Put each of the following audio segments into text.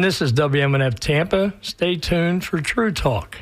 And this is WMNF Tampa. Stay tuned for True Talk.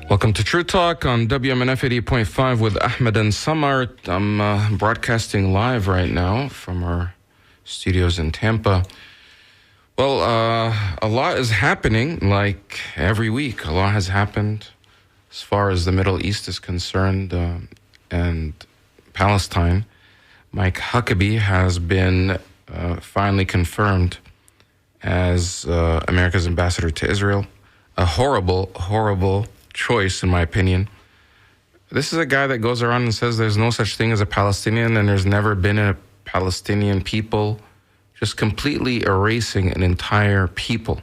Welcome to True Talk on WMNF 88.5 with Ahmed and Samar. I'm broadcasting live right now from our studios in Tampa. Well, a lot is happening, like every week. A lot has happened as far as the Middle East is concerned and Palestine. Mike Huckabee has been finally confirmed as America's ambassador to Israel. A horrible, horrible choice, in my opinion. This is a guy that goes around and says there's no such thing as a Palestinian and there's never been a Palestinian people, just completely erasing an entire people.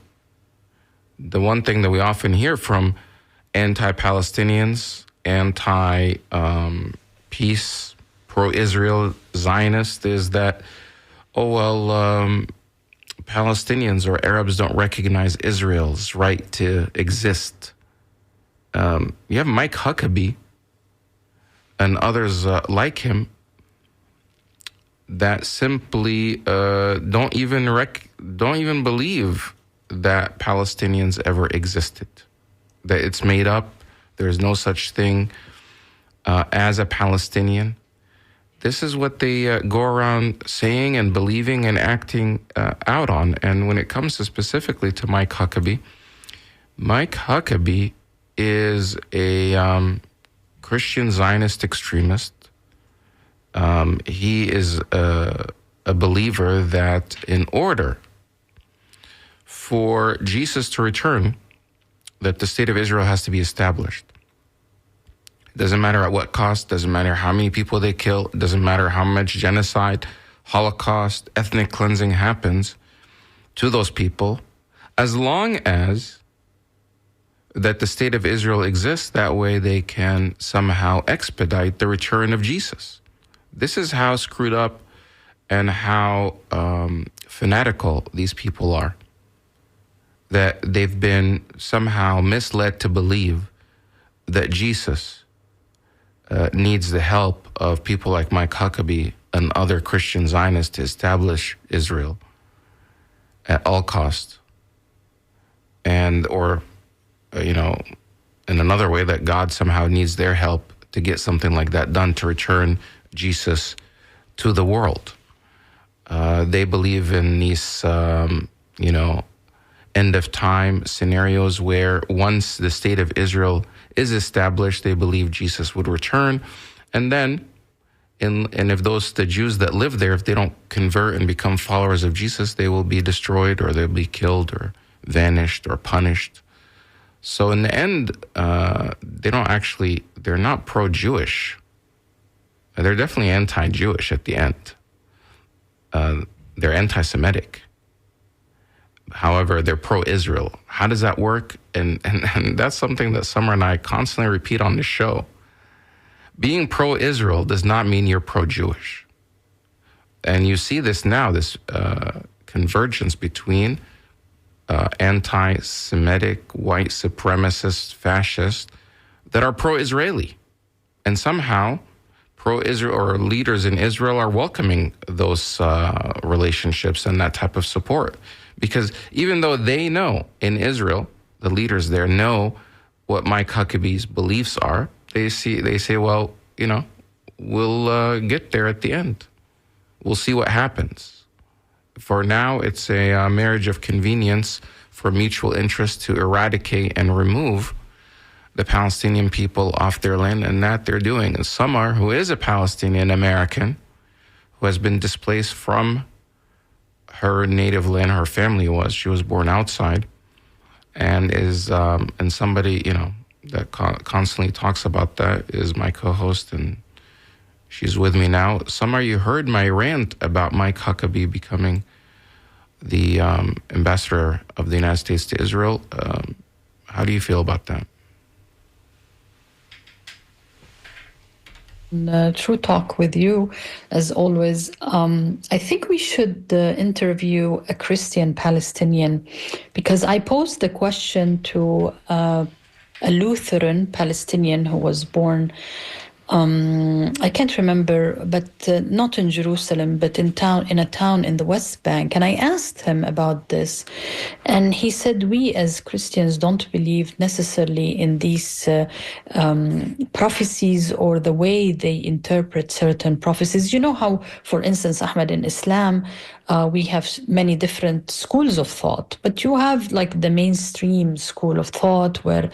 The one thing that we often hear from anti-Palestinians, anti-peace, pro-Israel Zionists is that, Palestinians or Arabs don't recognize Israel's right to exist. You have Mike Huckabee and others like him that simply don't even believe that Palestinians ever existed, that it's made up. There's no such thing as a Palestinian. This is what they go around saying and believing and acting out on. And when it comes to specifically to Mike Huckabee is a Christian Zionist extremist. He is a believer that in order for Jesus to return, that the state of Israel has to be established. It doesn't matter at what cost, doesn't matter how many people they kill, it doesn't matter how much genocide, Holocaust, ethnic cleansing happens to those people, as long as that the state of Israel exists, that way they can somehow expedite the return of Jesus. This is how screwed up and how fanatical these people are, that they've been somehow misled to believe that Jesus needs the help of people like Mike Huckabee and other Christian Zionists to establish Israel at all costs. And, in another way, that God somehow needs their help to get something like that done, to return Jesus to the world. They believe in these, end of time scenarios where once the state of Israel is established, they believe Jesus would return. And then, if the Jews that live there, if they don't convert and become followers of Jesus, they will be destroyed or they'll be killed or vanished or punished So in the end, they're not pro-Jewish. They're definitely anti-Jewish at the end. They're anti-Semitic. However, they're pro-Israel. How does that work? And that's something that Samar and I constantly repeat on the show. Being pro-Israel does not mean you're pro-Jewish. And you see this now, this convergence between anti-Semitic, white supremacist, fascists that are pro-Israeli. And somehow, pro-Israel or leaders in Israel are welcoming those relationships and that type of support. Because even though they know in Israel, the leaders there know what Mike Huckabee's beliefs are, they say, well, we'll get there at the end. We'll see what happens. For now, it's a marriage of convenience for mutual interest to eradicate and remove the Palestinian people off their land, and that they're doing. And Samar, who is a Palestinian American, who has been displaced from her native land, her family she was born outside, and is and somebody that constantly talks about that is my co-host, and she's with me now. Samar, you heard my rant about Mike Huckabee becoming the ambassador of the United States to Israel. How do you feel about that? True talk with you, as always. I think we should interview a Christian Palestinian, because I posed the question to a Lutheran Palestinian who was born, I can't remember, but not in Jerusalem, but in a town in the West Bank. And I asked him about this, and he said, we as Christians don't believe necessarily in these prophecies or the way they interpret certain prophecies. You know how, for instance, Ahmed, in Islam, we have many different schools of thought, but you have like the mainstream school of thought where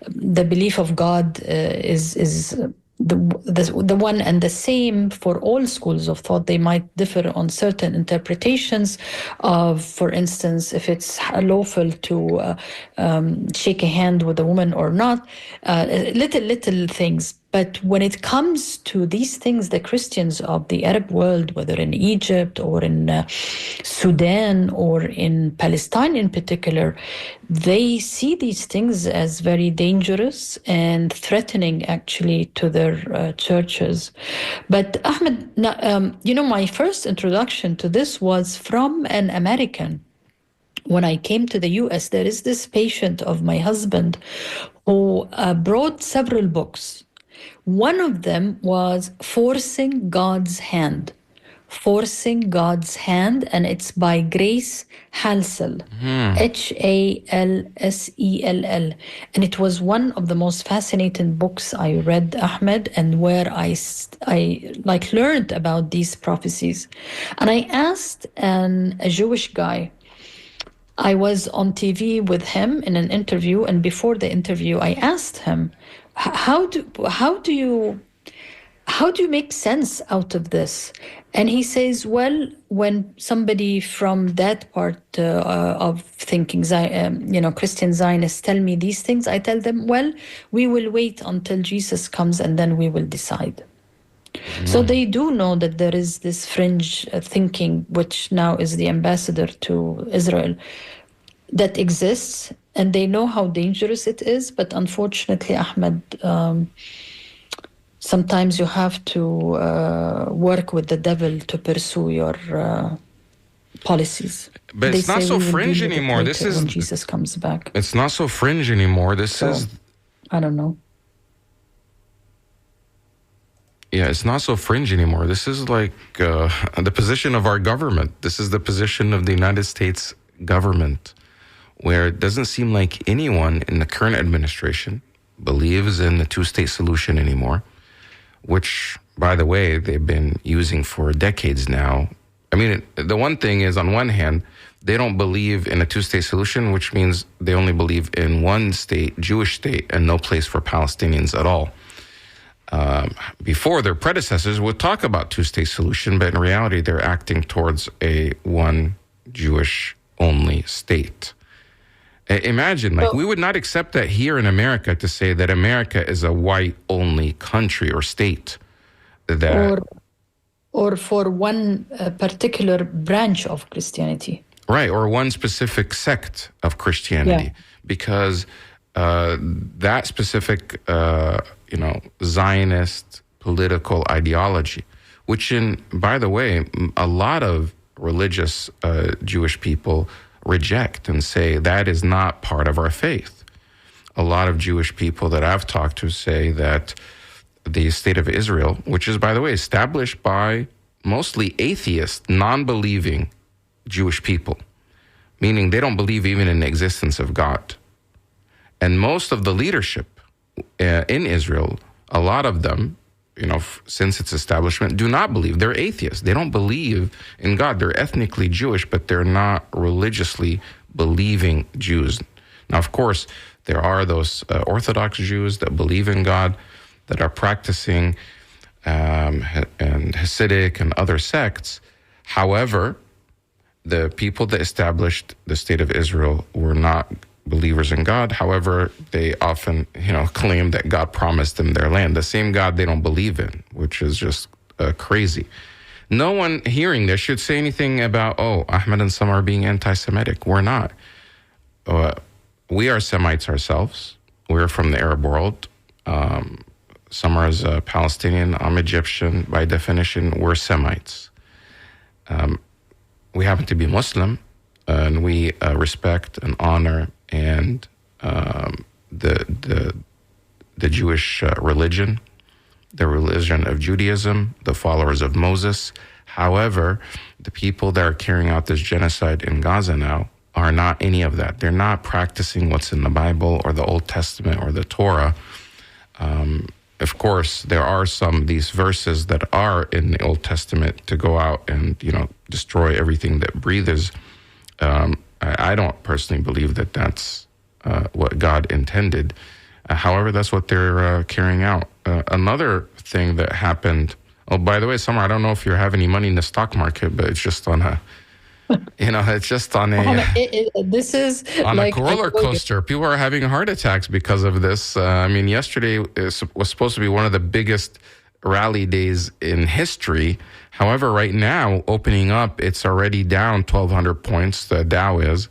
the belief of God is the one and the same for all schools of thought. They might differ on certain interpretations of, for instance, if it's lawful to shake a hand with a woman or not, little things. But when it comes to these things, the Christians of the Arab world, whether in Egypt or in Sudan or in Palestine in particular, they see these things as very dangerous and threatening, actually, to their churches. But Ahmed, my first introduction to this was from an American. When I came to the US, there is this patient of my husband who brought several books. One of them was Forcing God's Hand. Forcing God's Hand, and it's by Grace Halsell, Halsell. And it was one of the most fascinating books I read, Ahmed, and where I learned about these prophecies. And I asked a Jewish guy. I was on TV with him in an interview, and before the interview, I asked him, how do you make sense out of this? And he says, well, when somebody from that part of thinking, Christian Zionists tell me these things, I tell them, well, we will wait until Jesus comes and then we will decide. So they do know that there is this fringe thinking, which now is the ambassador to Israel, that exists, and they know how dangerous it is. But unfortunately, Ahmed, sometimes you have to work with the devil to pursue your policies. But it's not so fringe anymore. This is when Jesus comes back. It's not so fringe anymore. This is, I don't know. Yeah, it's not so fringe anymore. This is like the position of our government. This is the position of the United States government, where it doesn't seem like anyone in the current administration believes in the two-state solution anymore, which, by the way, they've been using for decades now. I mean, the one thing is, on one hand, they don't believe in a two-state solution, which means they only believe in one state, Jewish state, and no place for Palestinians at all. Before, their predecessors would talk about two-state solution, but in reality, they're acting towards a one Jewish-only state. Imagine, like, we would not accept that here in America to say that America is a white-only country or state. That or for one particular branch of Christianity. Right, or one specific sect of Christianity, because that specific, Zionist political ideology, which, by the way, a lot of religious Jewish people reject and say that is not part of our faith. A lot of Jewish people that I've talked to say that the state of Israel, which is, by the way, established by mostly atheist, non-believing Jewish people, meaning they don't believe even in the existence of God. And most of the leadership in Israel, a lot of them, since its establishment, do not believe. They're atheists. They don't believe in God. They're ethnically Jewish, but they're not religiously believing Jews. Now, of course, there are those Orthodox Jews that believe in God, that are practicing and Hasidic and other sects. However, the people that established the state of Israel were not believers in God. However, they often, claim that God promised them their land, the same God they don't believe in, which is just crazy. No one hearing this should say anything about, Ahmed and Samar are being anti-Semitic. We're not. We are Semites ourselves. We're from the Arab world. Samar is a Palestinian. I'm Egyptian. By definition, we're Semites. We happen to be Muslim, and we respect and honor and the Jewish religion, the religion of Judaism, the followers of Moses. However, the people that are carrying out this genocide in Gaza now are not any of that. They're not practicing what's in the Bible or the Old Testament or the Torah. Of course, there are these verses that are in the Old Testament to go out and, destroy everything that breathes. I don't personally believe that that's what God intended. However, that's what they're carrying out. Another thing that happened, by the way, Samar, I don't know if you have any money in the stock market, but it's just on it's just on a this is on like a roller coaster. People are having heart attacks because of this. Yesterday was supposed to be one of the biggest rally days in history. However, right now, opening up, it's already down 1,200 points. The Dow is.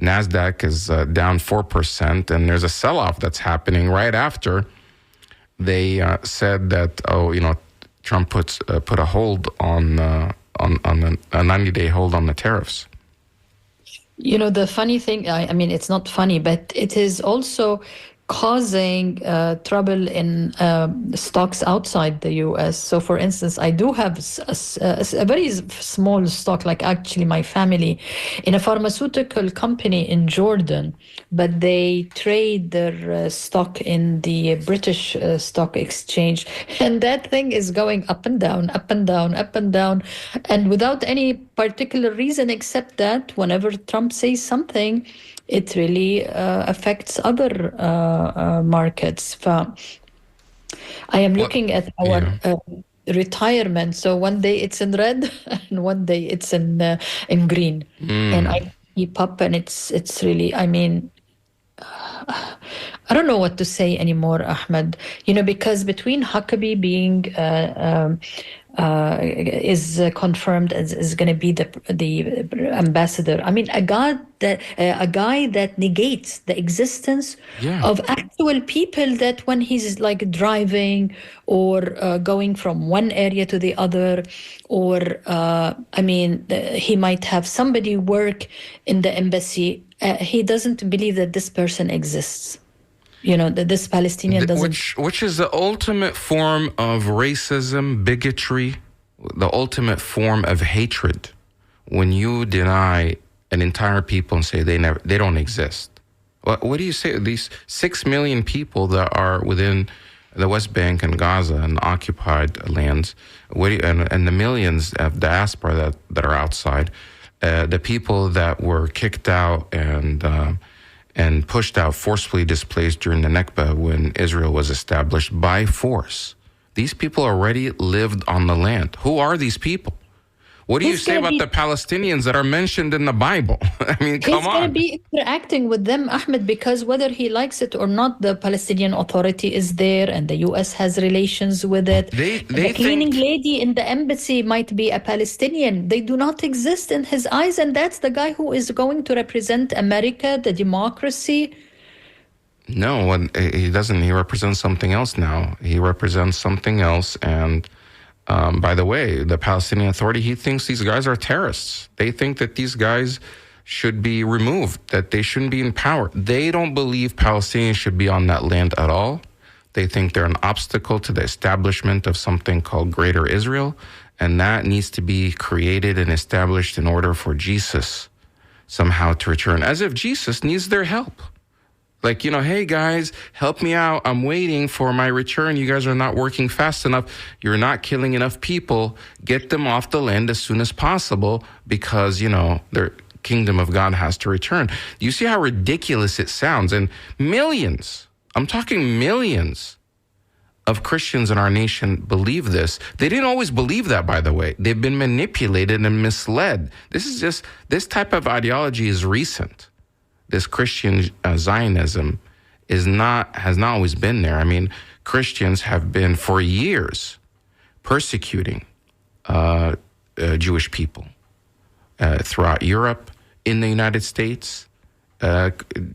NASDAQ is down 4%, and there's a sell-off that's happening right after they said that, Trump put a hold on a 90-day hold on the tariffs. The funny thing, it's not funny, but it is also causing trouble in stocks outside the U.S. So, for instance, I do have a very small stock, like actually my family, in a pharmaceutical company in Jordan, but they trade their stock in the British stock exchange. And that thing is going up and down, up and down, up and down, and without any particular reason except that whenever Trump says something, it really affects other markets. I am looking at our retirement. So one day it's in red, and one day it's in green, and I keep up, and it's really. I don't know what to say anymore, Ahmed. Because between Huckabee being is confirmed as is going to be the ambassador. A guy that negates the existence of actual people, that when he's like driving or going from one area to the other, or he might have somebody work in the embassy. He doesn't believe that this person exists. That this Palestinian doesn't. Which is the ultimate form of racism, bigotry, the ultimate form of hatred. When you deny an entire people and say they don't exist. What do you say? These 6 million people that are within the West Bank and Gaza and occupied lands, and the millions of diaspora that are outside, the people that were kicked out and pushed out, forcefully displaced during the Nakba when Israel was established by force. These people already lived on the land. Who are these people? What do you He's say gonna about the Palestinians that are mentioned in the Bible? I mean, come He's going to on. be interacting with them, Ahmed, because whether he likes it or not, the Palestinian Authority is there and the U.S. has relations with it. They The cleaning think, lady in the embassy might be a Palestinian. They do not exist in his eyes, and that's the guy who is going to represent America, the democracy. no, he doesn't. He represents something else now. He represents something else. And by the way, the Palestinian Authority, he thinks these guys are terrorists. They think that these guys should be removed, that they shouldn't be in power. They don't believe Palestinians should be on that land at all. They think they're an obstacle to the establishment of something called Greater Israel, and that needs to be created and established in order for Jesus somehow to return, as if Jesus needs their help. Like, hey guys, help me out. I'm waiting for my return. You guys are not working fast enough. You're not killing enough people. Get them off the land as soon as possible because, their kingdom of God has to return. You see how ridiculous it sounds? And millions, I'm talking millions of Christians in our nation believe this. They didn't always believe that, by the way. They've been manipulated and misled. This type of ideology is recent. This Christian Zionism has not always been there. I mean, Christians have been for years persecuting Jewish people throughout Europe, in the United States.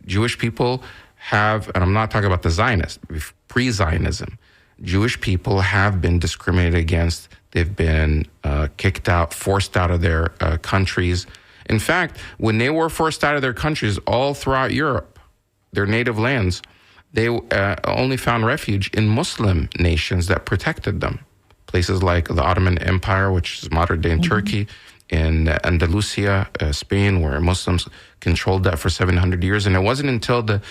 Jewish people have, and I'm not talking about the Zionists, pre-Zionism. Jewish people have been discriminated against. They've been kicked out, forced out of their countries. In fact, when they were forced out of their countries all throughout Europe, their native lands, they only found refuge in Muslim nations that protected them. Places like the Ottoman Empire, which is modern-day in Turkey, in Andalusia, Spain, where Muslims controlled that for 700 years. And it wasn't until the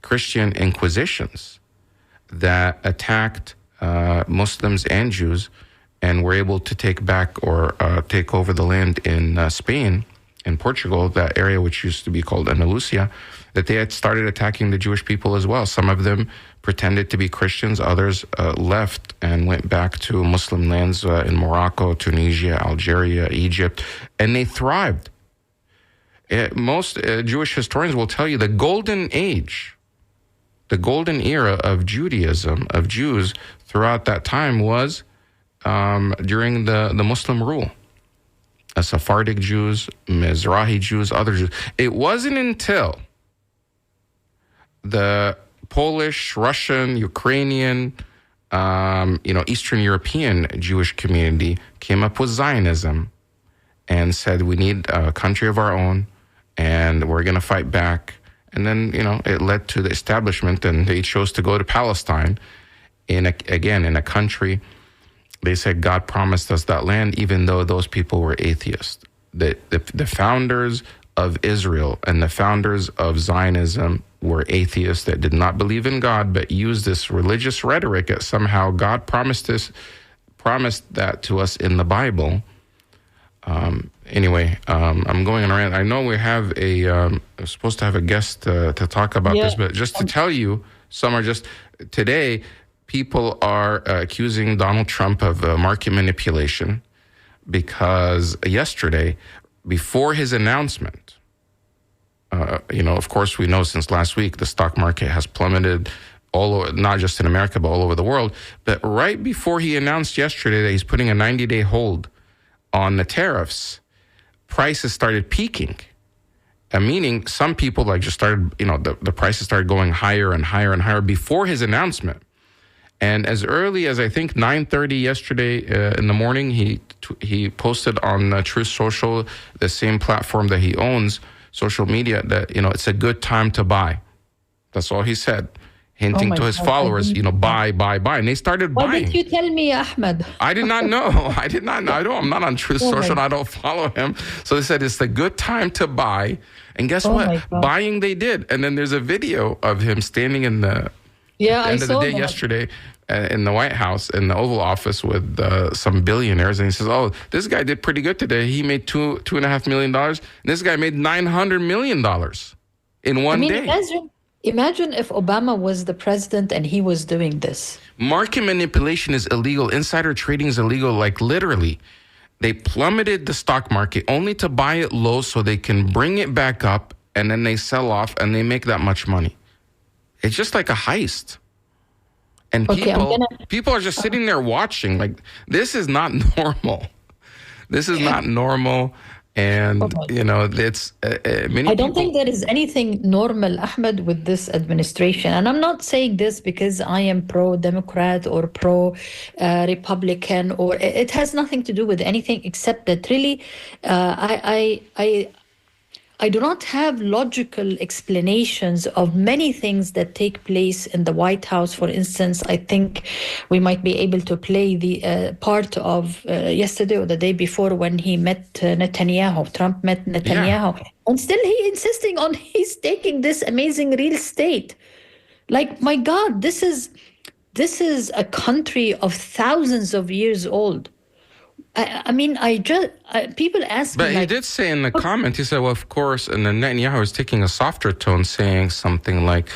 Christian Inquisitions that attacked Muslims and Jews and were able to take back or take over the land in Spain and Portugal, that area which used to be called Andalusia, that they had started attacking the Jewish people as well. Some of them pretended to be Christians, others left and went back to Muslim lands in Morocco, Tunisia, Algeria, Egypt, and they thrived. Most Jewish historians will tell you the golden age, the golden era of Judaism, of Jews throughout that time was during the Muslim rule. Sephardic Jews, Mizrahi Jews, other Jews. It wasn't until the Polish, Russian, Ukrainian, Eastern European Jewish community came up with Zionism and said, we need a country of our own and we're going to fight back. And then, it led to the establishment, and they chose to go to Palestine in a country. They said God promised us that land, even though those people were atheists. The founders of Israel and the founders of Zionism were atheists that did not believe in God, but used this religious rhetoric that somehow God promised that to us in the Bible. Anyway, I'm going on a rant. I know we have supposed to have a guest to talk about this, but just to tell you, Samar, just today, people are accusing Donald Trump of market manipulation because yesterday, before his announcement, of course, we know since last week the stock market has plummeted all over, not just in America, but all over the world. But right before he announced yesterday that he's putting a 90-day hold on the tariffs, prices started peaking. Meaning some people just started, the prices started going higher and higher and higher before his announcement. And as early as I think 9:30 yesterday in the morning, he posted on Truth Social, the same platform that he owns, social media, that it's a good time to buy. That's all he said, hinting to his followers, buy, and they started buying. Why didn't you tell me, Ahmed? I did not know. I'm not on Truth Social. And I don't follow him. So they said it's a good time to buy. And guess what? Buying they did. And then there's a video of him standing in the end of the day yesterday in the White House, in the Oval Office with some billionaires. And he says, this guy did pretty good today. He made $2.5 million. And this guy made $900 million in one day. Imagine if Obama was the president and he was doing this. Market manipulation is illegal. Insider trading is illegal, literally. They plummeted the stock market only to buy it low so they can bring it back up, and then they sell off and they make that much money. It's just like a heist. And Okay, people are just sitting there watching. Like, this is not normal. This is not normal. And, it's many I don't people, think there is anything normal, Ahmed, with this administration. And I'm not saying this because I am pro-Democrat or pro-Republican, or it has nothing to do with anything except that really I do not have logical explanations of many things that take place in the White House. For instance, I think we might be able to play the part of yesterday or the day before when he met Netanyahu. Trump met Netanyahu. Yeah. And still he insisting on he's taking this amazing real estate. Like, my God, this is a country of thousands of years old. I mean, people ask me. But he did say in the comment, he said, well, of course, and then Netanyahu was taking a softer tone, saying something like,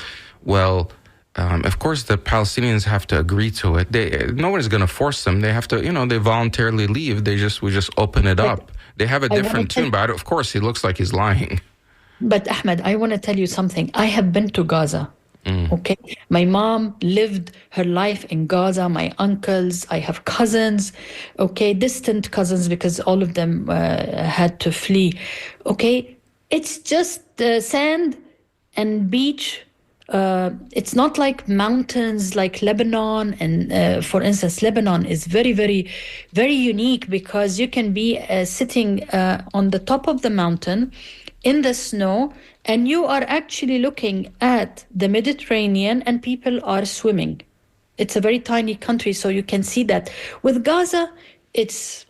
well, of course, the Palestinians have to agree to it. No one is going to force them. They have to, they voluntarily leave. We just open it up. They have a different tune, but of course, he looks like he's lying. But Ahmed, I want to tell you something. I have been to Gaza. Okay, my mom lived her life in Gaza. My uncles, I have cousins, okay, distant cousins because all of them had to flee. Okay, it's just sand and beach. It's not like mountains like Lebanon. And for instance, Lebanon is very, very, very unique because you can be sitting on the top of the mountain in the snow, and you are actually looking at the Mediterranean and people are swimming. It's a very tiny country, so you can see that. With Gaza, it's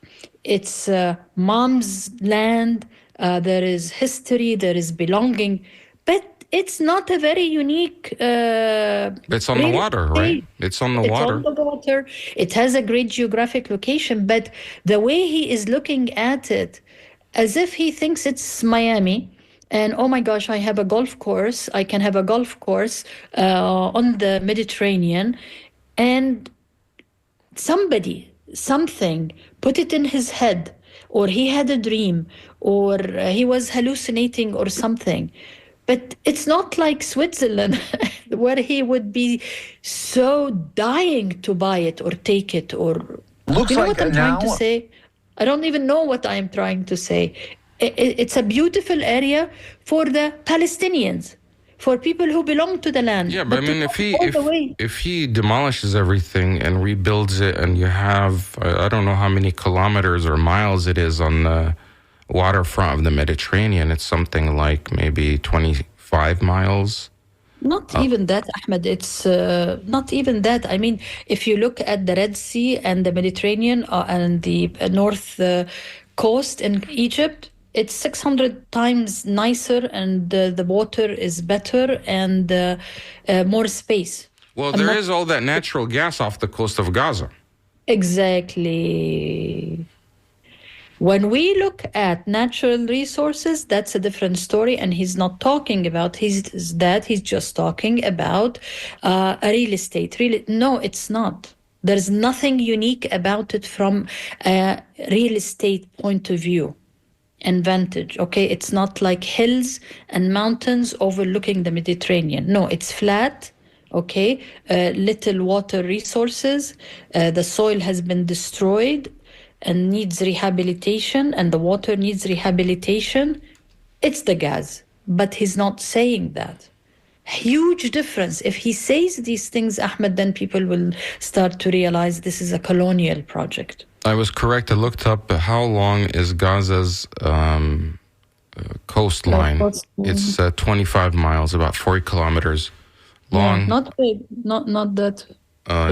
mom's land. There is history, there is belonging, but it's not a very unique. It's on the water, right? It's on the water. It's on the water. It has a great geographic location, but the way he is looking at it, as if he thinks it's Miami. And oh my gosh, I have a golf course. I can have a golf course on the Mediterranean. And something put it in his head, or he had a dream, or he was hallucinating or something. But it's not like Switzerland, where he would be so dying to buy it or take it. Or looks you know like what I'm trying to say? I don't even know what I'm trying to say. It's a beautiful area for the Palestinians, for people who belong to the land. Yeah, but I mean, if he demolishes everything and rebuilds it, and you have, I don't know how many kilometers or miles it is on the waterfront of the Mediterranean, it's something like maybe 25 miles. Not even that, Ahmed. It's not even that. I mean, if you look at the Red Sea and the Mediterranean and the north coast in Egypt, it's 600 times nicer, and the water is better and more space. Well, there is all that natural gas off the coast of Gaza. Exactly. When we look at natural resources, that's a different story, and he's not talking about he's just talking about a real estate. No, it's not. There's nothing unique about it from a real estate point of view and vantage. Okay, it's not like hills and mountains overlooking the Mediterranean. No, it's flat. Okay, little water resources. The soil has been destroyed and needs rehabilitation, and the water needs rehabilitation. It's the gas, but he's not saying that. Huge difference. If he says these things, Ahmed, then people will start to realize this is a colonial project. I was correct. I looked up how long is Gaza's coastline. It's 25 miles, about 40 kilometers long. Yeah, not big, not that big.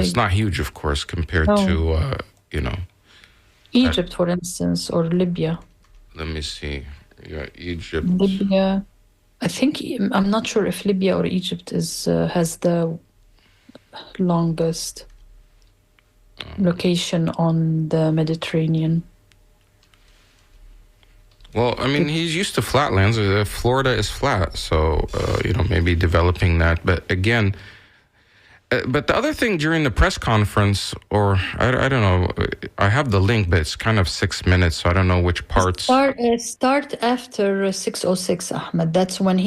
It's not huge, of course, compared to, Egypt, for instance, or Libya. Let me see. Yeah, Egypt. Libya. I think, I'm not sure if Libya or Egypt has the longest location on the Mediterranean. Well, I mean, he's used to flatlands. Florida is flat, so, maybe developing that. But again, But the other thing during the press conference, or I don't know, I have the link, but it's kind of 6 minutes, so I don't know which parts. Start after 6:06, Ahmed. That's when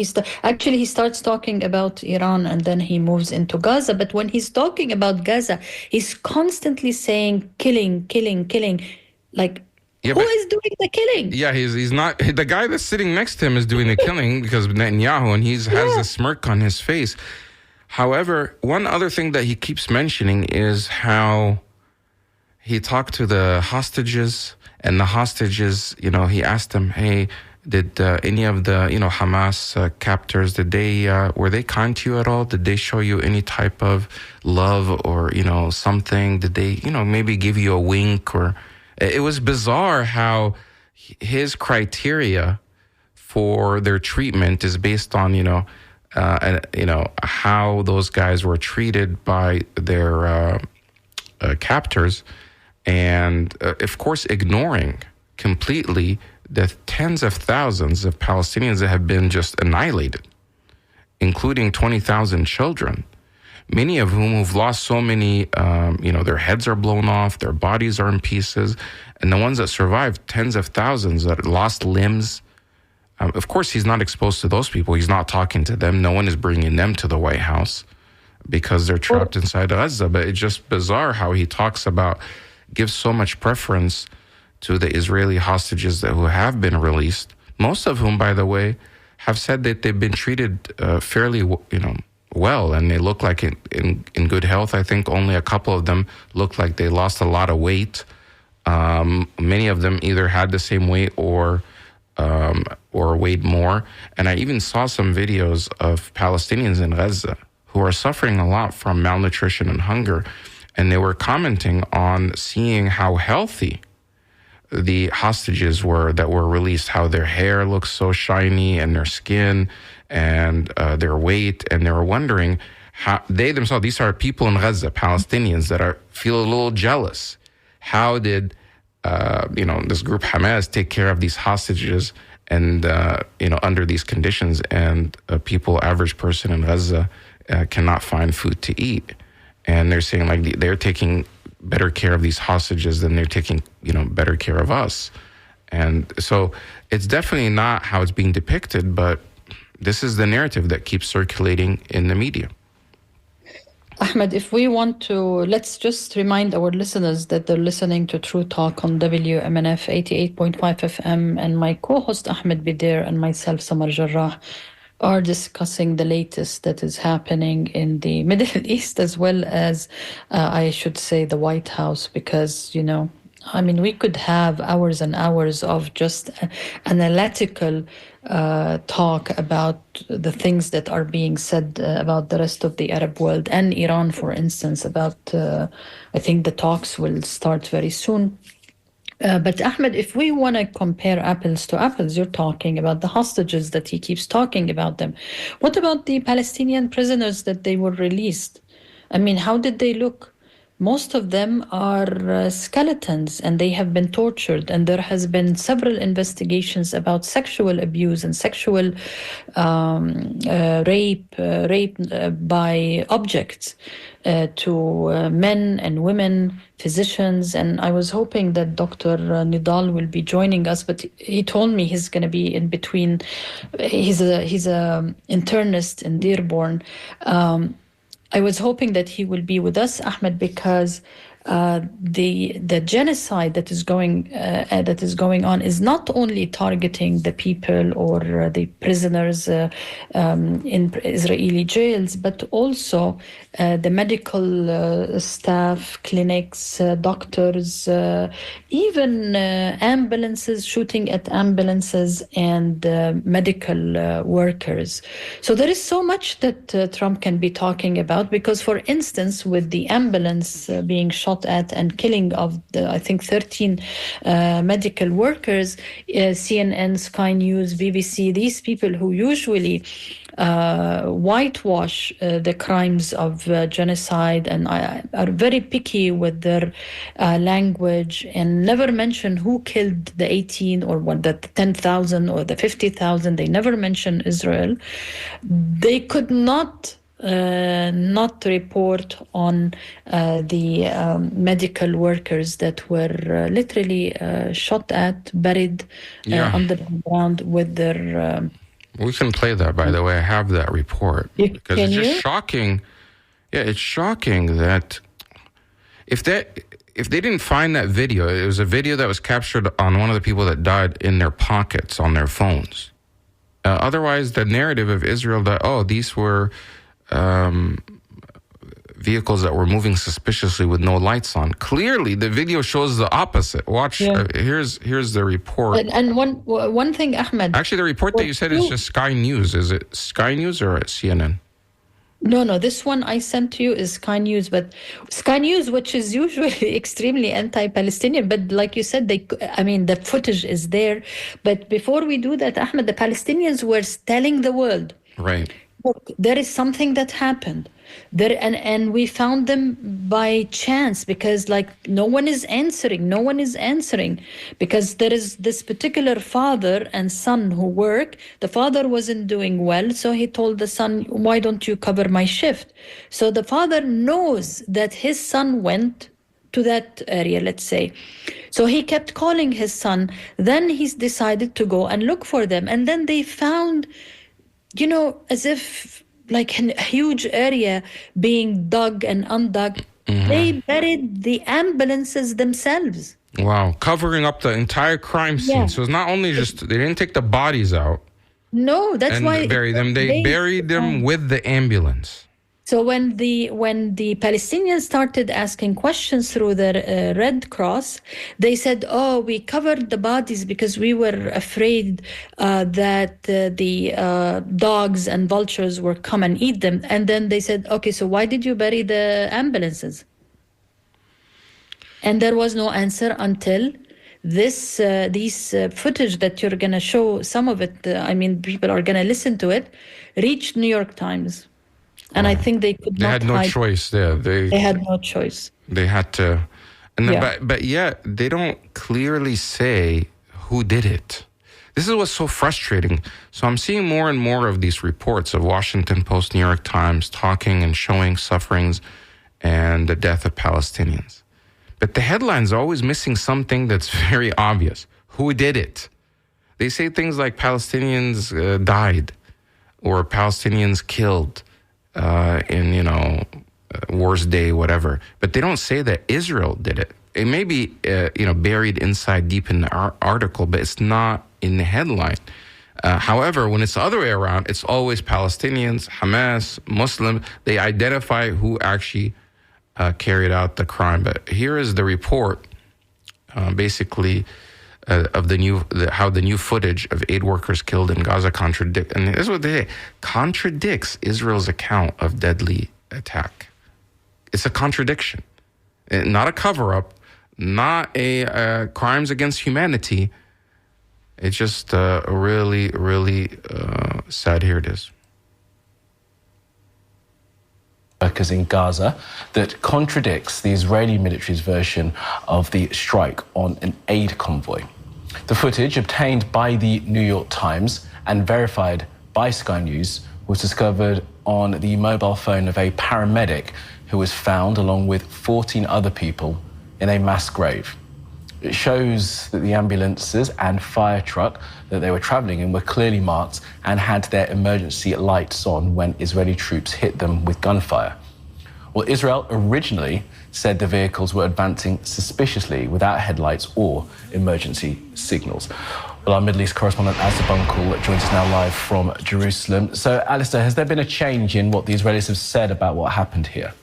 actually he starts talking about Iran and then he moves into Gaza. But when he's talking about Gaza, he's constantly saying killing, killing, killing. Like, who is doing the killing? Yeah, he's not. The guy that's sitting next to him is doing the killing because Netanyahu, and has a smirk on his face. However, one other thing that he keeps mentioning is how he talked to the hostages, and the hostages, he asked them, hey, did any of the, Hamas captors, were they kind to you at all? Did they show you any type of love or, something? Did they, maybe give you a wink? Or it was bizarre how his criteria for their treatment is based on, how those guys were treated by their captors, and of course ignoring completely the tens of thousands of Palestinians that have been just annihilated, including 20,000 children, many of whom have lost so many, their heads are blown off, their bodies are in pieces, and the ones that survived, tens of thousands that lost limbs. Of course, he's not exposed to those people. He's not talking to them. No one is bringing them to the White House because they're trapped inside Gaza. But it's just bizarre how he gives so much preference to the Israeli hostages who have been released, most of whom, by the way, have said that they've been treated fairly, well, and they look like in good health. I think only a couple of them look like they lost a lot of weight. Many of them either had the same weight or weighed more. And I even saw some videos of Palestinians in Gaza who are suffering a lot from malnutrition and hunger. And they were commenting on seeing how healthy the hostages that were released, how their hair looks so shiny and their skin and their weight. And they were wondering how they themselves, these are people in Gaza, Palestinians that feel a little jealous. How did this group Hamas take care of these hostages and, under these conditions, and average person in Gaza cannot find food to eat. And they're saying they're taking better care of these hostages than they're taking, better care of us. And so it's definitely not how it's being depicted, but this is the narrative that keeps circulating in the media. Ahmed, if we want to, let's just remind our listeners that they're listening to True Talk on WMNF 88.5 FM, and my co-host Ahmed Bedier and myself, Samar Jarrah, are discussing the latest that is happening in the Middle East, as well as, I should say, the White House, because, we could have hours and hours of just analytical talk about the things that are being said about the rest of the Arab world and Iran, for instance, about, I think the talks will start very soon. But Ahmed, if we want to compare apples to apples, you're talking about the hostages that he keeps talking about them. What about the Palestinian prisoners that they were released? How did they look? Most of them are skeletons, and they have been tortured. And there has been several investigations about sexual abuse and sexual rape by objects to men and women, physicians. And I was hoping that Dr. Nidal will be joining us, but he told me he's going to be in between. He's a internist in Dearborn. I was hoping that he will be with us, Ahmed, because the genocide that is going on is not only targeting the people or the prisoners in Israeli jails, but also the medical staff, clinics, doctors, even ambulances, shooting at ambulances, and medical workers. So there is so much that Trump can be talking about, because, for instance, with the ambulance being shot at and killing of I think 13 medical workers, CNN, Sky News, BBC, these people who usually whitewash the crimes of genocide and are very picky with their language and never mention who killed the 18 or the 10,000 or the 50,000. They never mention Israel. They could not not to report on the medical workers that were literally shot at, buried Yeah. under the ground with their. We can play that, by the way. I have that report. Because Can it's just you? shocking. Yeah, it's shocking that if they didn't find that video, it was a video that was captured on one of the people that died in their pockets on their phones. Otherwise, the narrative of Israel that, these were vehicles that were moving suspiciously with no lights on. Clearly, the video shows the opposite. Watch, here's the report. And one thing, Ahmed. Actually, the report that you said is just Sky News. Is it Sky News or CNN? No, this one I sent to you is Sky News, but Sky News, which is usually extremely anti-Palestinian, but like you said, the footage is there. But before we do that, Ahmed, the Palestinians were telling the world, right? Look, there is something that happened there, and we found them by chance because no one is answering because there is this particular father and son who work. The father wasn't doing well, so he told the son, why don't you cover my shift? So the father knows that his son went to that area, let's say. So he kept calling his son. Then he's decided to go and look for them, and then they found, as if like a huge area being dug and undug. Mm-hmm. They buried the ambulances themselves. Wow, covering up the entire crime scene. Yeah. So it's not only just, they didn't take the bodies out. No, that's and why bury them. They buried them with the ambulance. So when the Palestinians started asking questions through the Red Cross, they said, we covered the bodies because we were afraid that the dogs and vultures were come and eat them. And then they said, okay, so why did you bury the ambulances? And there was no answer until these footage that you're going to show, some of it, people are going to listen to it, reached New York Times. And I think they could not had no choice there. They had no choice. They had to. And then, but yet, they don't clearly say who did it. This is what's so frustrating. So I'm seeing more and more of these reports of Washington Post, New York Times talking and showing sufferings and the death of Palestinians. But the headline's always missing something that's very obvious. Who did it? They say things like Palestinians died or Palestinians killed. In worst day, whatever, but they don't say that Israel did it. It may be buried inside deep in the article, but it's not in the headline. However, when it's the other way around, it's always Palestinians, Hamas, Muslim. They identify who actually carried out the crime. But here is the report, basically. Of how the new footage of aid workers killed in Gaza contradicts Israel's account of deadly attack. It's a contradiction, not a cover-up, not a crimes against humanity. It's just really, really sad. Here it is. Workers in Gaza that contradicts the Israeli military's version of the strike on an aid convoy. The footage obtained by the New York Times and verified by Sky News was discovered on the mobile phone of a paramedic who was found along with 14 other people in a mass grave. It shows that the ambulances and fire truck that they were traveling in were clearly marked and had their emergency lights on when Israeli troops hit them with gunfire. Well, Israel originally said the vehicles were advancing suspiciously without headlights or emergency signals. Well, our Middle East correspondent, Alistair Bunkle, joins us now live from Jerusalem. So, Alistair, has there been a change in what the Israelis have said about what happened here?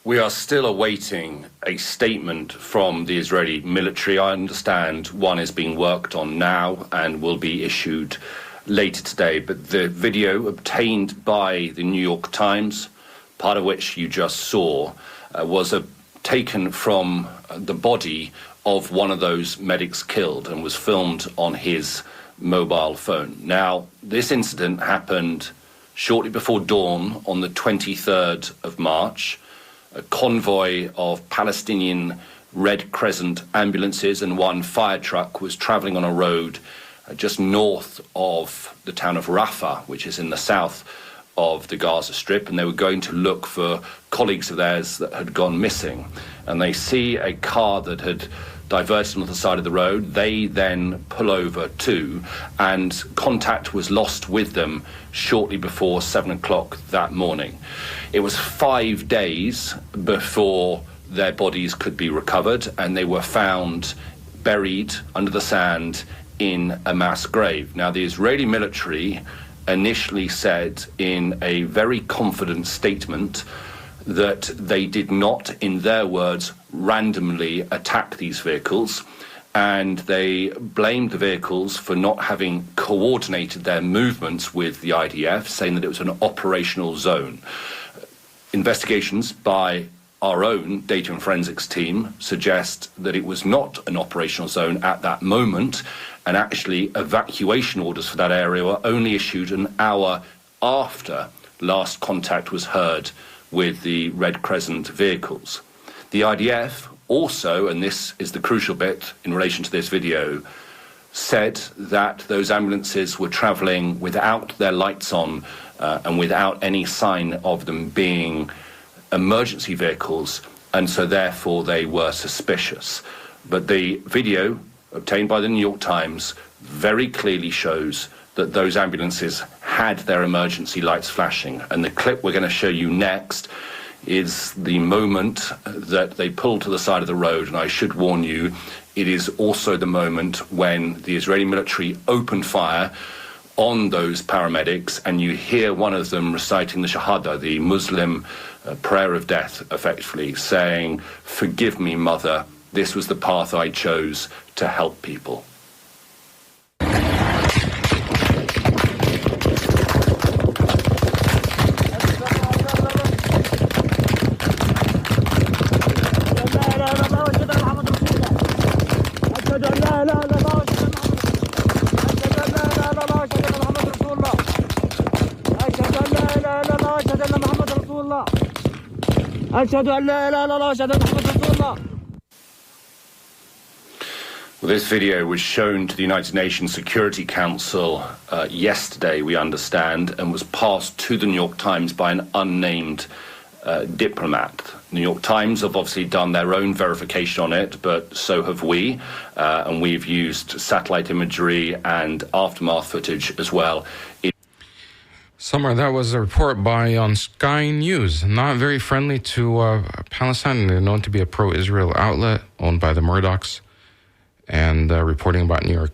We are still awaiting a statement from the Israeli military. I understand one is being worked on now and will be issued later today. But the video obtained by the New York Times, part of which you just saw, was taken from the body of one of those medics killed and was filmed on his mobile phone. Now, this incident happened shortly before dawn on the 23rd of March. A convoy of Palestinian Red Crescent ambulances and one fire truck was traveling on a road just north of the town of Rafah, which is in the south of the Gaza Strip, and they were going to look for colleagues of theirs that had gone missing. And they see a car that had diverted on the side of the road. They then pull over too, and contact was lost with them shortly before 7 o'clock that morning. It was 5 days before their bodies could be recovered, and they were found buried under the sand in a mass grave. Now, the Israeli military initially said in a very confident statement that they did not, in their words, randomly attack these vehicles, and they blamed the vehicles for not having coordinated their movements with the IDF, saying that it was an operational zone. Investigations by our own data and forensics team suggest that it was not an operational zone at that moment, and actually evacuation orders for that area were only issued an hour after last contact was heard with the Red Crescent vehicles. The IDF also, and this is the crucial bit in relation to this video, said that those ambulances were travelling without their lights on and without any sign of them being emergency vehicles, and so therefore they were suspicious. But the video obtained by the New York Times very clearly shows that those ambulances had their emergency lights flashing. And the clip we're going to show you next is the moment that they pulled to the side of the road. And I should warn you, it is also the moment when the Israeli military opened fire on those paramedics, and you hear one of them reciting the Shahada, the Muslim prayer of death, effectively saying, "Forgive me, mother, this was the path I chose to help people." Well, this video was shown to the United Nations Security Council yesterday, we understand, and was passed to the New York Times by an unnamed diplomat. The New York Times have obviously done their own verification on it, but so have we, and we've used satellite imagery and aftermath footage as well. Samar, that was a report by on Sky News, not very friendly to Palestine. They're known to be a pro-Israel outlet owned by the Murdochs, and reporting about New York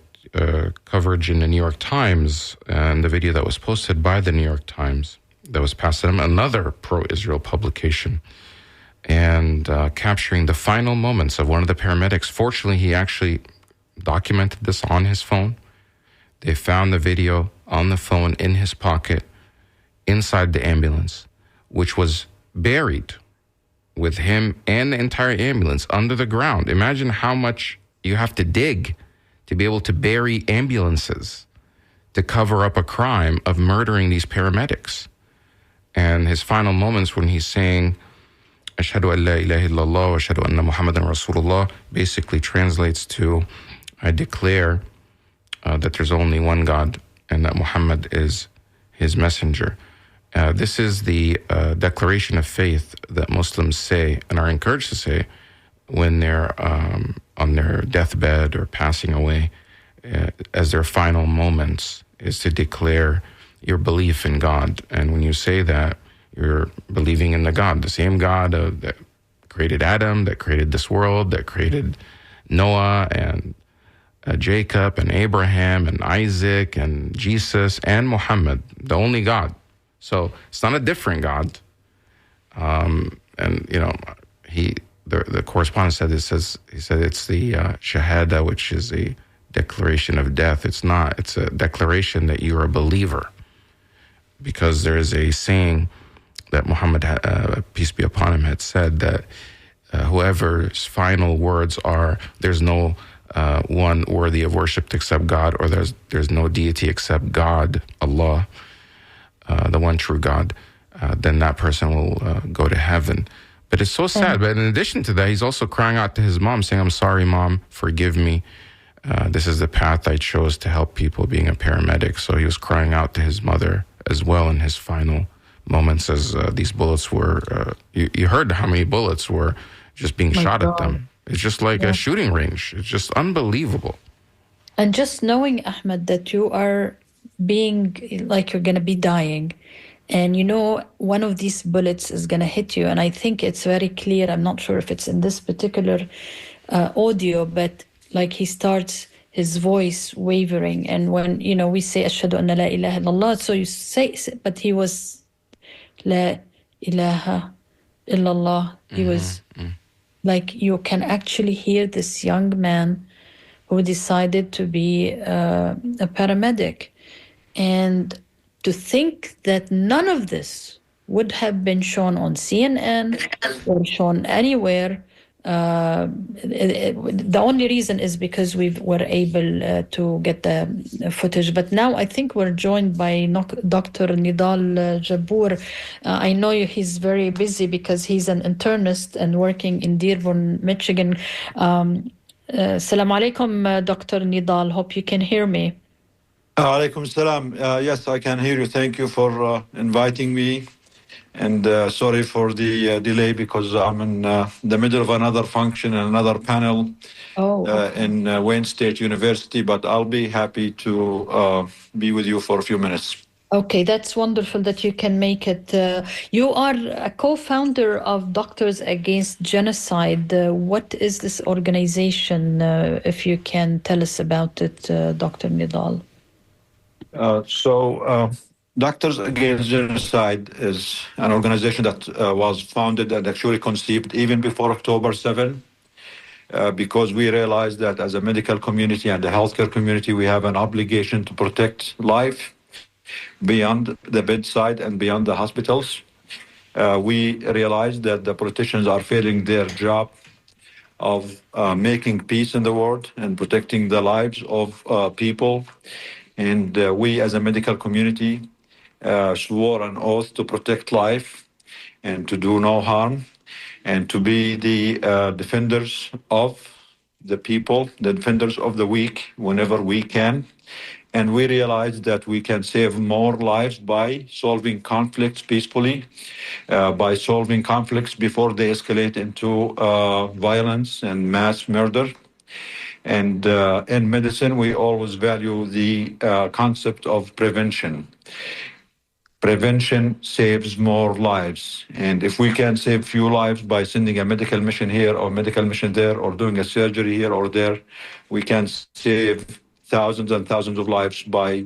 coverage in the New York Times, and the video that was posted by the New York Times that was passed to them, another pro-Israel publication, and capturing the final moments of one of the paramedics. Fortunately, he actually documented this on his phone. They found the video on the phone in his pocket inside the ambulance, which was buried with him and the entire ambulance under the ground. Imagine how much you have to dig to be able to bury ambulances to cover up a crime of murdering these paramedics. And his final moments when he's saying, Ashhadu an la ilaha illallah wa ashhadu anna Muhammadan Rasulullah, basically translates to, I declare that there's only one God and that Muhammad is his messenger. This is the declaration of faith that Muslims say and are encouraged to say when they're on their deathbed or passing away, as their final moments, is to declare your belief in God. And when you say that, you're believing in the God, the same God that created Adam, that created this world, that created Noah and Jacob and Abraham and Isaac and Jesus and Muhammad, the only God. So it's not a different God. And, you know, the correspondent said, he said it's the Shahada, which is a declaration of death. It's not. It's a declaration that you're a believer. Because there is a saying that Muhammad, peace be upon him, had said that whoever's final words are, there's no one worthy of worship except God, or there's no deity except God, Allah, the one true God, then that person will go to heaven. But it's so sad. But in addition to that, he's also crying out to his mom, saying, "I'm sorry, Mom, forgive me." This is the path I chose to help people, being a paramedic. So he was crying out to his mother as well in his final moments as these bullets were, you heard how many bullets were just being shot at them. It's just like a shooting range. It's just unbelievable. And just knowing, Ahmed, that you are being like you're going to be dying, and you know one of these bullets is going to hit you. And I think it's very clear. I'm not sure if it's in this particular audio, but like he starts his voice wavering. And when, you know, we say, Ashhadu anna la ilaha illallah, so you say, but he was, La ilaha illallah. He was like, you can actually hear this young man who decided to be a paramedic. And to think that none of this would have been shown on CNN or shown anywhere, the only reason is because we were able to get the footage. But now I think we're joined by Dr. Nidal Jabour. I know he's very busy because he's an internist and working in Dearborn, Michigan. Assalamu alaikum, Dr. Nidal. Hope you can hear me. Alaikum salam. Yes, I can hear you. Thank you for inviting me. And sorry for the delay because I'm in the middle of another function and another panel in Wayne State University, but I'll be happy to be with you for a few minutes. Okay, that's wonderful that you can make it. You are a co-founder of Doctors Against Genocide. What is this organization, if you can tell us about it, Dr. Nidal? Doctors Against Genocide is an organization that was founded and actually conceived even before October 7, because we realized that as a medical community and the healthcare community, we have an obligation to protect life beyond the bedside and beyond the hospitals. We realized that the politicians are failing their job of making peace in the world and protecting the lives of people. And we as a medical community swore an oath to protect life and to do no harm and to be the defenders of the people, the defenders of the weak whenever we can. And we realized that we can save more lives by solving conflicts peacefully, by solving conflicts before they escalate into violence and mass murder. And in medicine, we always value the concept of prevention. Prevention saves more lives. And if we can save few lives by sending a medical mission here or medical mission there or doing a surgery here or there, we can save thousands and thousands of lives by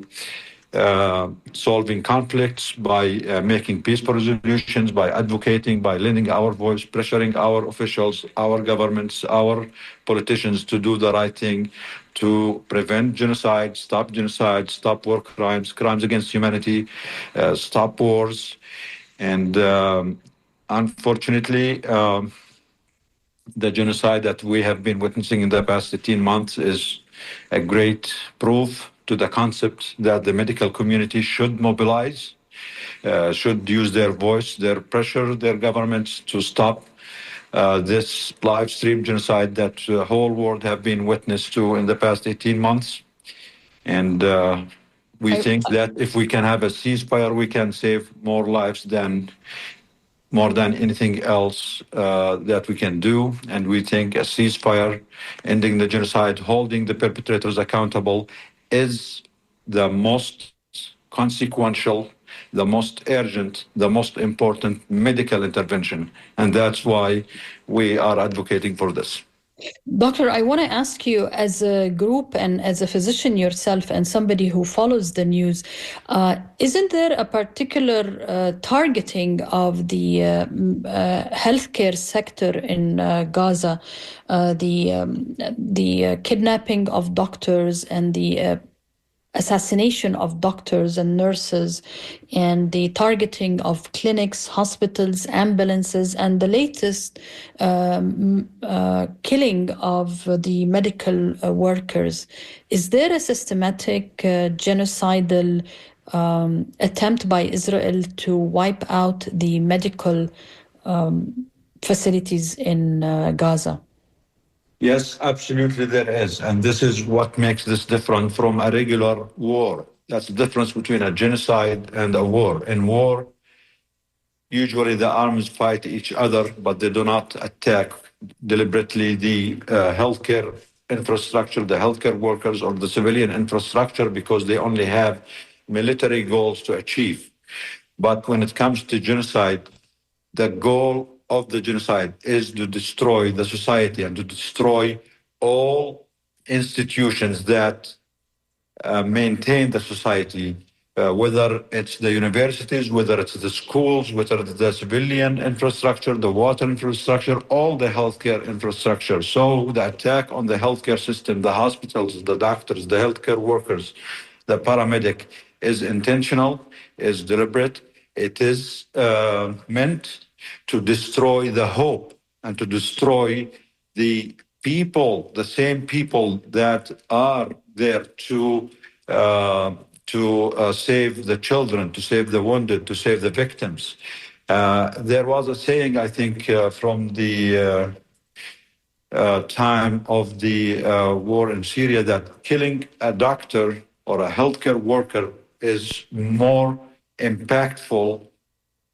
solving conflicts, by making peaceful resolutions, by advocating, by lending our voice, pressuring our officials, our governments, our politicians to do the right thing, to prevent genocide, stop war crimes, crimes against humanity, stop wars. And unfortunately, the genocide that we have been witnessing in the past 18 months is a great proof to the concept that the medical community should mobilize, should use their voice, their pressure, their governments to stop this live stream genocide that the whole world have been witness to in the past 18 months. And we think that if we can have a ceasefire, we can save more lives more than anything else that we can do. And we think a ceasefire, ending the genocide, holding the perpetrators accountable is the most consequential, the most urgent, the most important medical intervention. And that's why we are advocating for this. Doctor, I want to ask you, as a group and as a physician yourself and somebody who follows the news, isn't there a particular targeting of the healthcare sector in Gaza, the kidnapping of doctors and the assassination of doctors and nurses, and the targeting of clinics, hospitals, ambulances, and the latest killing of the medical workers? Is there a systematic genocidal attempt by Israel to wipe out the medical facilities in Gaza? Yes, absolutely there is. And this is what makes this different from a regular war. That's the difference between a genocide and a war. In war, usually the arms fight each other, but they do not attack deliberately the healthcare infrastructure, the healthcare workers, or the civilian infrastructure because they only have military goals to achieve. But when it comes to genocide, the goal of the genocide is to destroy the society and to destroy all institutions that maintain the society, whether it's the universities, whether it's the schools, whether it's the civilian infrastructure, the water infrastructure, all the healthcare infrastructure. So the attack on the healthcare system, the hospitals, the doctors, the healthcare workers, the paramedic is intentional, is deliberate. It is meant to destroy the hope and to destroy the people, the same people that are there to save the children, to save the wounded, to save the victims. There was a saying, I think, from the time of the war in Syria that killing a doctor or a healthcare worker is more impactful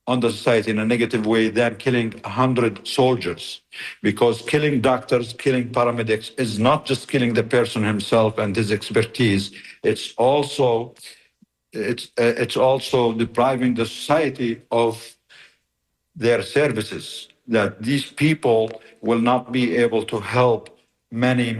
on the society in a negative way than killing 100 soldiers. Because killing doctors, killing paramedics is not just killing the person himself and his expertise, it's also depriving the society of their services, that these people will not be able to help many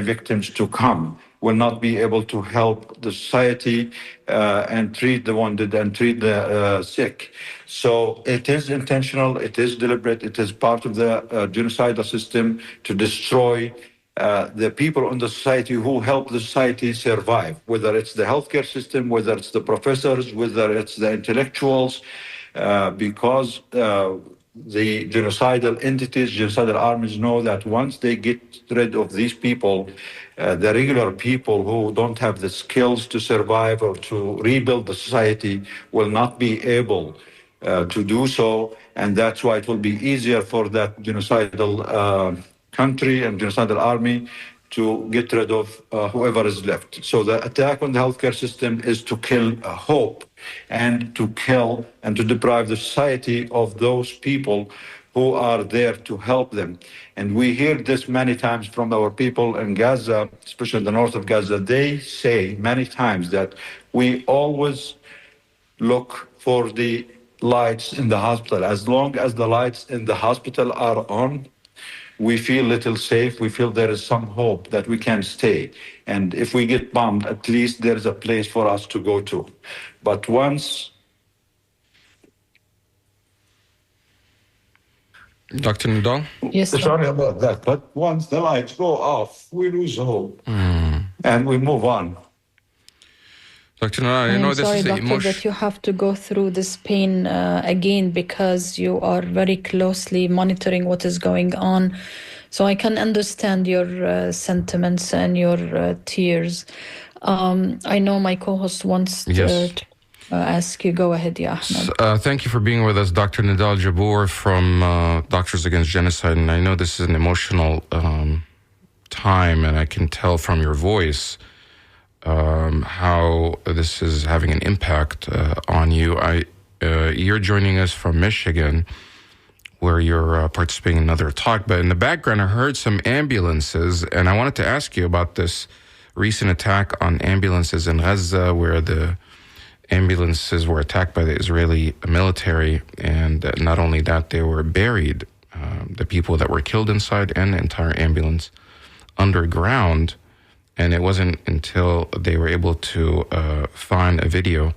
victims to come, will not be able to help the society and treat the wounded and treat the sick. So it is intentional, it is deliberate, it is part of the genocidal system to destroy the people in the society who help the society survive, whether it's the healthcare system, whether it's the professors, whether it's the intellectuals, because the genocidal entities, genocidal armies know that once they get rid of these people, the regular people who don't have the skills to survive or to rebuild the society will not be able to do so. And that's why it will be easier for that genocidal country and genocidal army to get rid of whoever is left. So the attack on the healthcare system is to kill hope and to kill and to deprive the society of those people who are there to help them. And we hear this many times from our people in Gaza, especially in the north of Gaza. They say many times that we always look for the lights in the hospital. As long as the lights in the hospital are on, we feel little safe. We feel there is some hope that we can stay. And if we get bombed, at least there is a place for us to go to. But once... Dr. Nadal? Yes, Sorry about that. But once the lights go off, we lose hope. And we move on. Dr. Nadal, I know I'm this sorry, is doctor, emotion. that you have to go through this pain again because you are very closely monitoring what is going on. So I can understand your sentiments and your tears. I know my co-host wants Yes. to ask you. Go ahead, yeah, Ahmed. Thank you for being with us, Dr. Nadal Jabour from Doctors Against Genocide. And I know this is an emotional time, and I can tell from your voice how this is having an impact on you. You're joining us from Michigan, where you're participating in another talk. But in the background, I heard some ambulances, and I wanted to ask you about this recent attack on ambulances in Gaza, where the ambulances were attacked by the Israeli military, and not only that, they were buried, the people that were killed inside and the entire ambulance underground. And it wasn't until they were able to find a video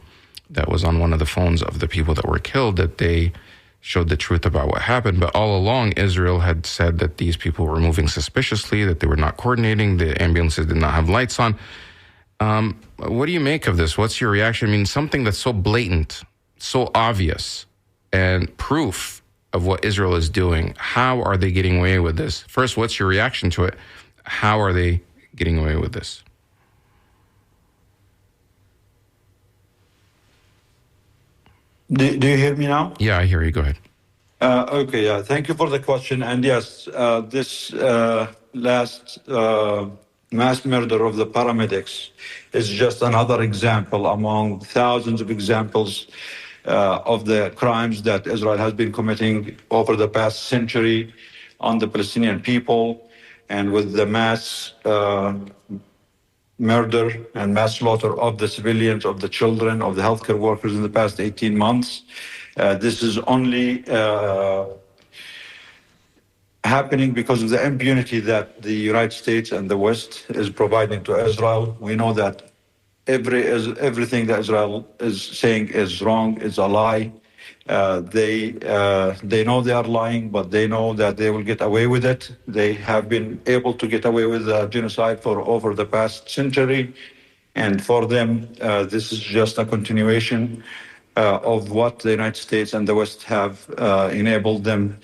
that was on one of the phones of the people that were killed that they showed the truth about what happened. But all along, Israel had said that these people were moving suspiciously, that they were not coordinating, the ambulances did not have lights on. What do you make of this? What's your reaction? I mean, something that's so blatant, so obvious, and proof of what Israel is doing. How are they getting away with this? First, what's your reaction to it? How are they getting away with this? Do you hear me now? Yeah, I hear you. Go ahead. Okay, yeah, thank you for the question. And yes, this last mass murder of the paramedics is just another example among thousands of examples of the crimes that Israel has been committing over the past century on the Palestinian people, and with the mass murder and mass slaughter of the civilians, of the children, of the healthcare workers in the past 18 months. This is only happening because of the impunity that the United States and the West is providing to Israel. We know that everything that Israel is saying is wrong, is a lie. They know they are lying, but they know that they will get away with it. They have been able to get away with genocide for over the past century, and for them, this is just a continuation of what the United States and the West have enabled them.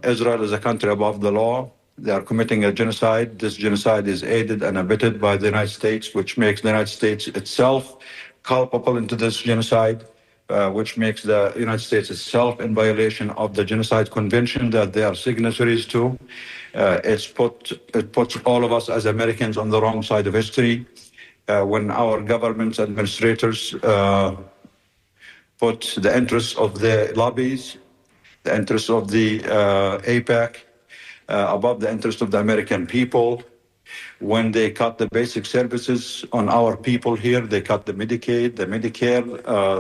Israel is a country above the law. They are committing a genocide. This genocide is aided and abetted by the United States, which makes the United States itself culpable into this genocide, which makes the United States itself in violation of the Genocide Convention that they are signatories to. It puts all of us as Americans on the wrong side of history. When our government's administrators put the interests of the lobbies, the interests of the APAC above the interest of the American people. When they cut the basic services on our people here, they cut the Medicaid, the Medicare,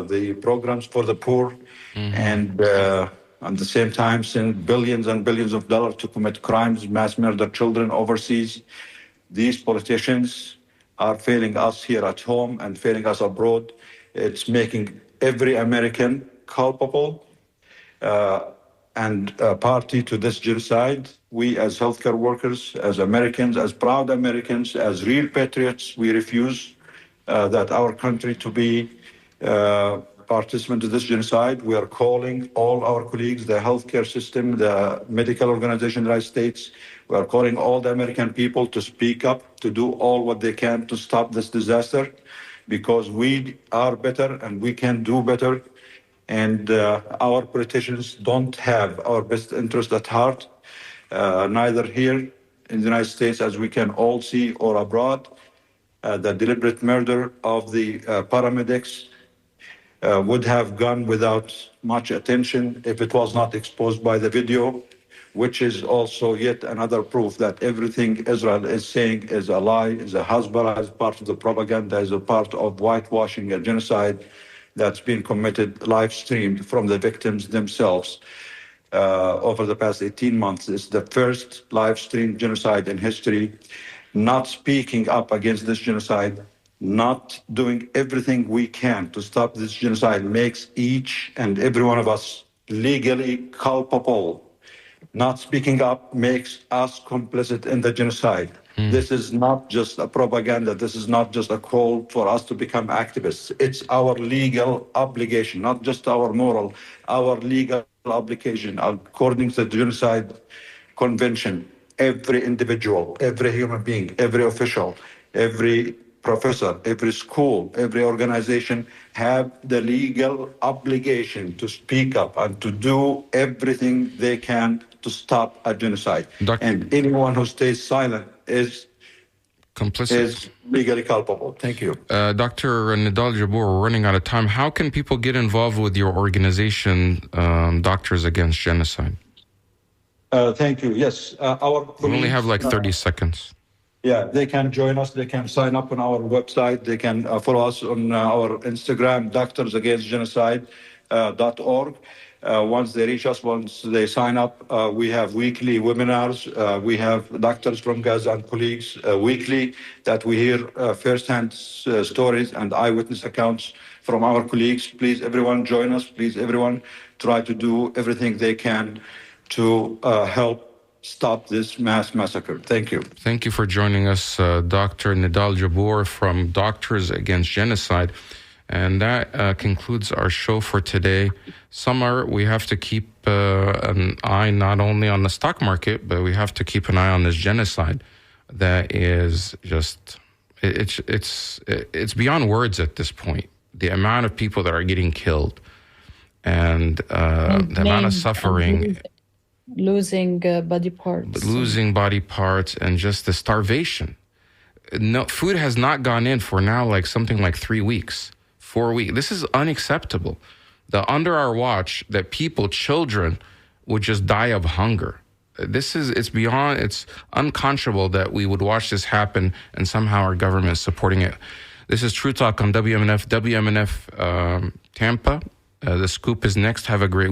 the programs for the poor, and at the same time send billions and billions of dollars to commit crimes, mass murder children overseas. These politicians are failing us here at home and failing us abroad. It's making every American culpable and party to this genocide. We as healthcare workers, as Americans, as proud Americans, as real patriots, we refuse that our country to be participant to this genocide. We are calling all our colleagues, the healthcare system, the medical organization in the United States. We are calling all the American people to speak up, to do all what they can to stop this disaster, because we are better and we can do better. And our politicians don't have our best interest at heart, neither here in the United States, as we can all see, or abroad. The deliberate murder of the paramedics would have gone without much attention if it was not exposed by the video, which is also yet another proof that everything Israel is saying is a lie, is a Hezbollah, is part of the propaganda, is a part of whitewashing a genocide that's been committed, live streamed from the victims themselves over the past 18 months. It's the first live streamed genocide in history. Not speaking up against this genocide, not doing everything we can to stop this genocide makes each and every one of us legally culpable. Not speaking up makes us complicit in the genocide. This is not just a propaganda. This is not just a call for us to become activists. It's our legal obligation, not just our moral, our legal obligation. According to the Genocide Convention, every individual, every human being, every official, every professor, every school, every organization have the legal obligation to speak up and to do everything they can to stop a genocide. And anyone who stays silent is complicit, is legally culpable. Thank you. Dr. Nidal Jabour, we're running out of time. How can people get involved with your organization, Doctors Against Genocide? Thank you. Yes, we only have like 30 seconds. Yeah, they can join us. They can sign up on our website. They can follow us on our Instagram, doctorsagainstgenocide.org. Once they reach us, once they sign up, we have weekly webinars. We have doctors from Gaza and colleagues weekly that we hear firsthand stories and eyewitness accounts from our colleagues. Please, everyone, join us. Please, everyone, try to do everything they can to help stop this mass massacre. Thank you. Thank you for joining us, Dr. Nidal Jabour from Doctors Against Genocide. And that concludes our show for today. Samar, we have to keep an eye not only on the stock market, but we have to keep an eye on this genocide that is just, it's beyond words at this point. The amount of people that are getting killed. and the amount of suffering, losing body parts, and just the starvation. No, food has not gone in for now like something like 3 weeks, 4 weeks. This is unacceptable. Under our watch, that people, children, would just die of hunger. It's unconscionable that we would watch this happen and somehow our government is supporting it. This is True Talk on WMNF Tampa. The Scoop is next. Have a great